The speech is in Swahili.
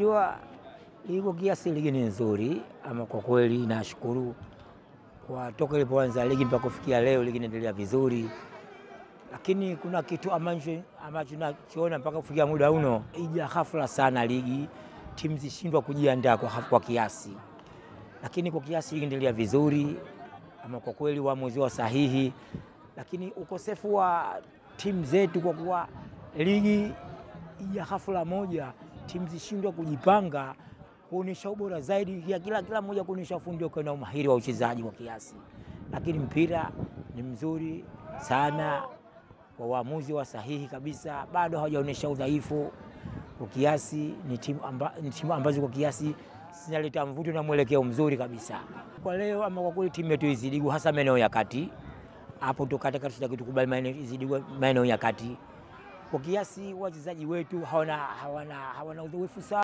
Unajua iko kiasi ligi ni nzuri, ama kwa kweli nashukuru kwa toka ilipoanza ligi mpaka kufikia leo ligi inaendelea vizuri. Lakini kuna kitu ambacho tunakiona mpaka kufikia muda uno, ija ghafla sana ligi, timu zishindwa kujiandaa kwa kiasi. Lakini kwa kiasi ligi inaendelea vizuri, ama kwa kweli uamuzi wa sahihi. Lakini ukosefu wa timu zetu kwa kuwa ligi ija ghafla moja, timu zishindwa kujipanga kuonesha ubora zaidi ya kila mmoja kuonesha ufundi wake na umahiri wa uchezaji kwa kiasi. Lakini mpira ni mzuri sana kwa uamuzi wa sahihi kabisa, bado hawajaonesha udhaifu kwa kiasi. Ni timu ambazo kwa kiasi zinaleta mvuto na mwelekeo mzuri kabisa. Kwa leo ama kwa kweli timu yetu izidiwa hasa maeneo ya kati. Hapo ndo katika tukubali maeneo ya kati. Kwa kiasi wachezaji wetu hawana udhaifu sana.